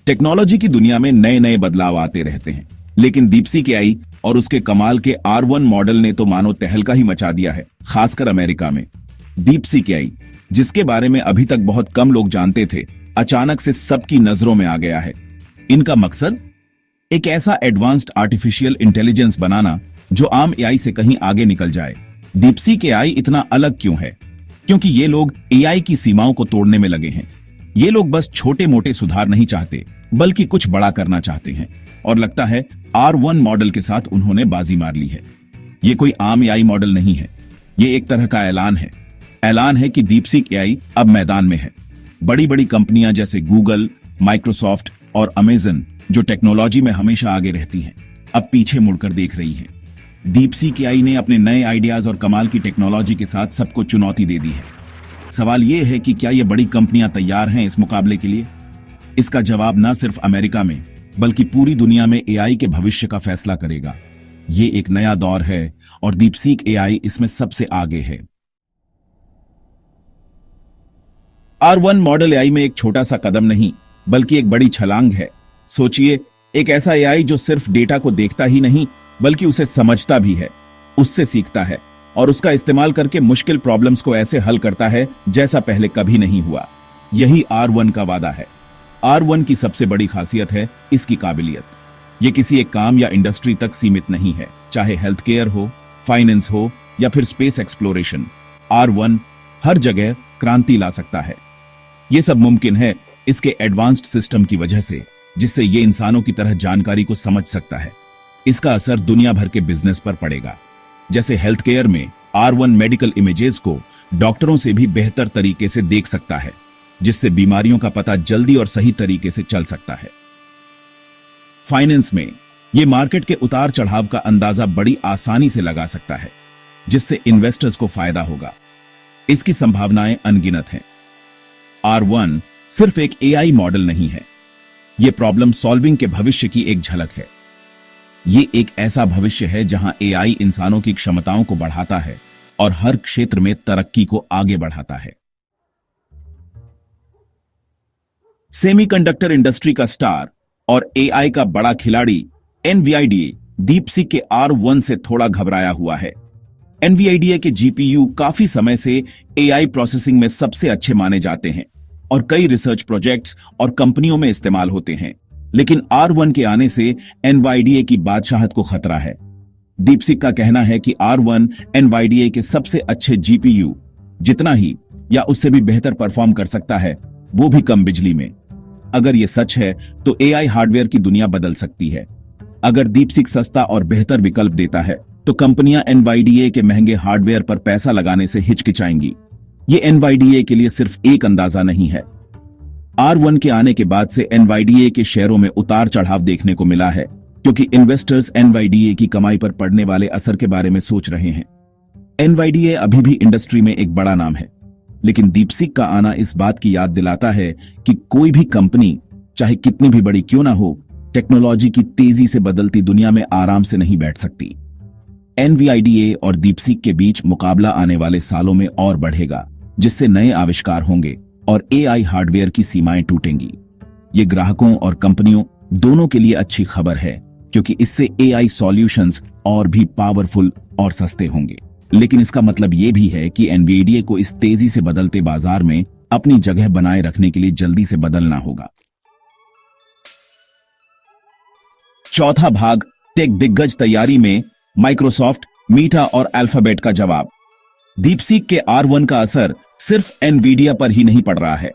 Technology की दुनिया में नए नए बदलाव आते रहते हैं, लेकिन डीपसीक एआई और उसके कमाल के R1 मॉडल ने तो मानो तहलका ही मचा दिया है, खासकर अमेरिका में। डीपसीक एआई, जिसके बारे में अभी तक बहुत कम लोग जानते थे, अचानक से सबकी नजरों में आ गया है। इनका मकसद एक ऐसा एडवांस्ड आर्टिफिशियल इंटेलिजेंस बनाना जो आम एआई से कहीं आगे निकल जाए। डीपसीक एआई इतना अलग क्यों है? क्योंकि ये लोग एआई की सीमाओं को तोड़ने में लगे हैं। ये लोग बस छोटे मोटे सुधार नहीं चाहते, बल्कि कुछ बड़ा करना चाहते हैं, और लगता है R1 मॉडल के साथ उन्होंने बाजी मार ली है। ये कोई आम एआई मॉडल नहीं है, ये एक तरह का ऐलान है कि डीपसीक एआई अब मैदान में है। बड़ी बड़ी कंपनियां जैसे गूगल, माइक्रोसॉफ्ट और अमेजन, जो टेक्नोलॉजी में हमेशा आगे रहती हैं, अब पीछे मुड़कर देख रही हैं। डीपसीक एआई ने अपने नए आइडियाज और कमाल की टेक्नोलॉजी के साथ सबको चुनौती दे दी है। सवाल यह है कि क्या ये बड़ी कंपनियां तैयार हैं इस मुकाबले के लिए? इसका जवाब न सिर्फ अमेरिका में, बल्कि पूरी दुनिया में एआई के भविष्य का फैसला करेगा। ये एक नया दौर है और डीपसीक एआई इसमें सबसे आगे है। R1 मॉडल एआई में एक छोटा सा कदम नहीं, बल्कि एक बड़ी छलांग है। सोचिए, एक ऐसा एआई जो सिर्फ डेटा को देखता ही नहीं, बल्कि उसे समझता भी है, उससे सीखता है और उसका इस्तेमाल करके मुश्किल प्रॉब्लम्स को ऐसे हल करता है जैसा पहले कभी नहीं हुआ। यही R1 का वादा है। R1 की सबसे बड़ी खासियत है इसकी काबिलियत। ये किसी एक काम या इंडस्ट्री तक सीमित नहीं है, चाहे हेल्थ केयर हो, फाइनेंस हो या फिर स्पेस एक्सप्लोरेशन। R1 हर जगह क्रांति ला सकता है। ये सब मुमकिन है इसके एडवांस्ड सिस्टम की वजह से, जिससे ये इंसानों की तरह जानकारी को समझ सकता है। इसका असर दुनिया भर के बिजनेस पर पड़ेगा। जैसे हेल्थ केयर में R1 मेडिकल इमेजेस को डॉक्टरों से भी बेहतर तरीके से देख सकता है, जिससे बीमारियों का पता जल्दी और सही तरीके से चल सकता है। फाइनेंस में यह मार्केट के उतार चढ़ाव का अंदाजा बड़ी आसानी से लगा सकता है, जिससे इन्वेस्टर्स को फायदा होगा। इसकी संभावनाएं अनगिनत हैं। R1 सिर्फ एक एआई मॉडल नहीं है, यह प्रॉब्लम सॉल्विंग के भविष्य की एक झलक है। ये एक ऐसा भविष्य है जहां एआई इंसानों की क्षमताओं को बढ़ाता है और हर क्षेत्र में तरक्की को आगे बढ़ाता है। सेमीकंडक्टर इंडस्ट्री का स्टार और एआई का बड़ा खिलाड़ी NVIDIA डीपसीक के R1 से थोड़ा घबराया हुआ है। NVIDIA के GPU काफी समय से एआई प्रोसेसिंग में सबसे अच्छे माने जाते हैं और कई रिसर्च प्रोजेक्ट्स और कंपनियों में इस्तेमाल होते हैं। लेकिन R1 के आने से NVIDIA की बादशाहत को खतरा है। डीपसीक का कहना है कि R1 NVIDIA के सबसे अच्छे GPU जितना ही या उससे भी बेहतर परफॉर्म कर सकता है, वो भी कम बिजली में। अगर ये सच है तो एआई हार्डवेयर की दुनिया बदल सकती है। अगर डीपसीक सस्ता और बेहतर विकल्प देता है तो कंपनियां NVIDIA के महंगे हार्डवेयर पर पैसा लगाने से हिचकिचाएंगी। ये NVIDIA के लिए सिर्फ एक अंदाजा नहीं है। R1 के आने के बाद से NVIDIA के शेयरों में उतार चढ़ाव देखने को मिला है, क्योंकि इन्वेस्टर्स NVIDIA की कमाई पर पड़ने वाले असर के बारे में सोच रहे हैं। NVIDIA अभी भी इंडस्ट्री में एक बड़ा नाम है, लेकिन डीपसीक का आना इस बात की याद दिलाता है कि कोई भी कंपनी, चाहे कितनी भी बड़ी क्यों ना हो, टेक्नोलॉजी की तेजी से बदलती दुनिया में आराम से नहीं बैठ सकती। NVIDIA और डीपसीक के बीच मुकाबला आने वाले सालों में और बढ़ेगा, जिससे नए आविष्कार होंगे और एआई हार्डवेयर की सीमाएं टूटेंगी। ये ग्राहकों और कंपनियों दोनों के लिए अच्छी खबर है, क्योंकि इससे एआई सॉल्यूशंस और भी पावरफुल और सस्ते होंगे। लेकिन इसका मतलब यह भी है कि NVIDIA को इस तेजी से बदलते बाजार में अपनी जगह बनाए रखने के लिए जल्दी से बदलना होगा। चौथा भाग, टेक दिग्गज तैयारी में माइक्रोसॉफ्ट, मीटा और अल्फाबेट का जवाब। डीपसीक के R1 का असर सिर्फ NVIDIA पर ही नहीं पड़ रहा है।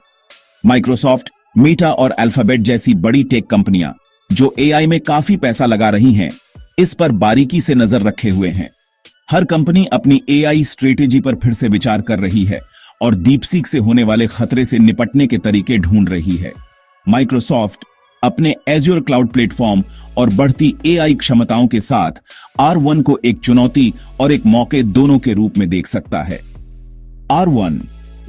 माइक्रोसॉफ्ट, मीटा और अल्फाबेट जैसी बड़ी टेक कंपनियां जो एआई में काफी पैसा लगा रही हैं, इस पर बारीकी से नजर रखे हुए हैं। हर कंपनी अपनी एआई स्ट्रेटेजी पर फिर से विचार कर रही है और डीपसीक से होने वाले खतरे से निपटने के तरीके ढूंढ रही है। माइक्रोसॉफ्ट अपने एज्योर क्लाउड प्लेटफॉर्म और बढ़ती एआई क्षमताओं के साथ R1 को एक चुनौती और एक मौके दोनों के रूप में देख सकता है। R1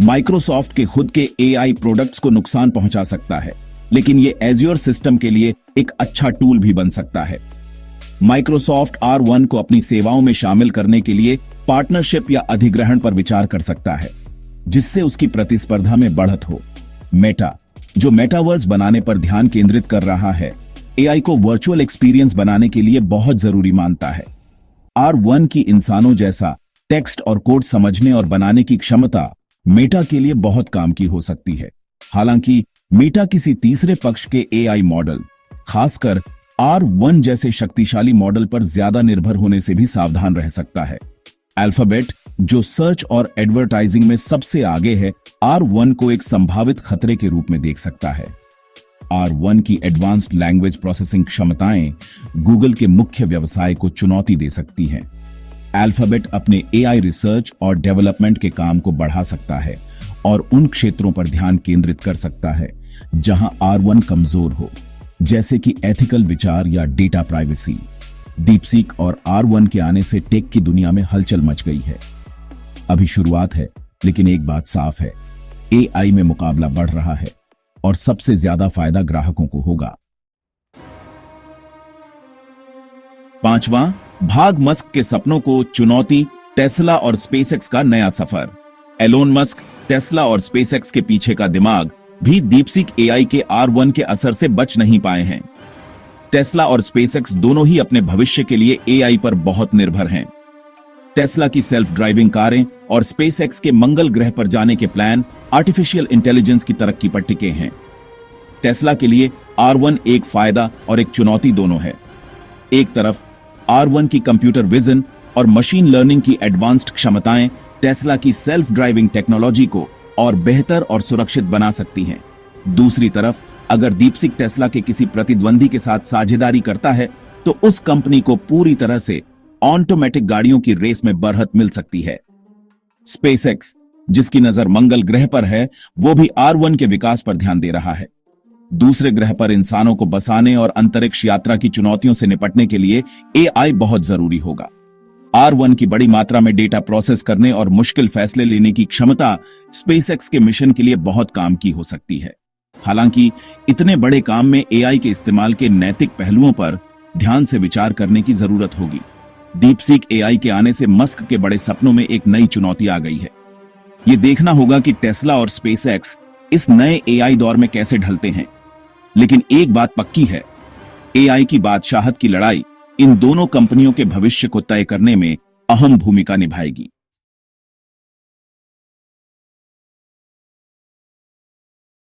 माइक्रोसॉफ्ट के खुद के एआई प्रोडक्ट्स को नुकसान पहुंचा सकता है, लेकिन ये एज्योर सिस्टम के लिए एक अच्छा टूल भी बन सकता है। माइक्रोसॉफ्ट R1 को अपनी सेवाओं में शामिल करने के लिए पार्टनरशिप या अधिग्रहण पर विचार कर सकता है, जिससे उसकी प्रतिस्पर्धा में बढ़त हो। मेटा जो मेटावर्स बनाने पर ध्यान केंद्रित कर रहा है, एआई को वर्चुअल एक्सपीरियंस बनाने के लिए बहुत जरूरी मानता है। R1 की इंसानों जैसा टेक्स्ट और कोड समझने और बनाने की क्षमता मेटा के लिए बहुत काम की हो सकती है। हालांकि मेटा किसी तीसरे पक्ष के एआई मॉडल, खासकर R1 जैसे शक्तिशाली मॉडल पर ज्यादा निर्भर होने से भी सावधान रह सकता है। अल्फाबेट, जो सर्च और एडवर्टाइजिंग में सबसे आगे है, R1 को एक संभावित खतरे के रूप में देख सकता है। R1 की एडवांस्ड लैंग्वेज प्रोसेसिंग क्षमताएं गूगल के मुख्य व्यवसाय को चुनौती दे सकती हैं। अल्फाबेट अपने एआई रिसर्च और डेवलपमेंट के काम को बढ़ा सकता है और उन क्षेत्रों पर ध्यान केंद्रित कर सकता है जहां R1 कमजोर हो, जैसे कि एथिकल विचार या डेटा प्राइवेसी। डीपसीक और R1 के आने से टेक की दुनिया में हलचल मच गई है। अभी शुरुआत है, लेकिन एक बात साफ है, एआई में मुकाबला बढ़ रहा है और सबसे ज्यादा फायदा ग्राहकों को होगा। पांचवां, भाग मस्क के सपनों को चुनौती, टेस्ला और स्पेसएक्स का नया सफर। एलोन मस्क, टेस्ला और स्पेसएक्स के पीछे का दिमाग, भी डीपसीक एआई के R1 के असर से बच नहीं पाए हैं। टेस्ला और स्पेसएक्स दोनों ही अपने भविष्य के लिए एआई पर बहुत निर्भर हैं। टेस्ला की सेल्फ ड्राइविंग कारें और स्पेसएक्स के मंगल ग्रह पर जाने के प्लान आर्टिफिशियल इंटेलिजेंस की तरक्की पर टिके हैं। टेस्ला के लिए R1 एक फायदा और एक चुनौती दोनों है। एक तरफ R1 की कंप्यूटर विजन और मशीन लर्निंग की एडवांस्ड क्षमताएं टेस्ला की सेल्फ ड्राइविंग टेक्नोलॉजी को और बेहतर और सुरक्षित बना सकती हैं। दूसरी तरफ अगर डीपसीक टेस्ला के किसी प्रतिद्वंदी के साथ साझेदारी करता है तो उस कंपनी को पूरी तरह से ऑटोमेटिक गाड़ियों की रेस में बरहत मिल सकती है। स्पेसएक्स, जिसकी नजर मंगल ग्रह पर है, वो भी R1 के विकास पर ध्यान दे रहा है। दूसरे ग्रह पर इंसानों को बसाने और अंतरिक्ष यात्रा की चुनौतियों से निपटने के लिए एआई बहुत जरूरी होगा। R1 की बड़ी मात्रा में डेटा प्रोसेस करने और मुश्किल फैसले लेने की क्षमता स्पेसएक्स के मिशन के लिए बहुत काम की हो सकती है। हालांकि इतने बड़े काम में एआई के इस्तेमाल के नैतिक पहलुओं पर ध्यान से विचार करने की जरूरत होगी। डीपसीक एआई के आने से मस्क के बड़े सपनों में एक नई चुनौती आ गई है। यह देखना होगा कि टेस्ला और स्पेसएक्स इस नए एआई दौर में कैसे ढलते हैं। लेकिन एक बात पक्की है, एआई की बादशाहत की लड़ाई इन दोनों कंपनियों के भविष्य को तय करने में अहम भूमिका निभाएगी।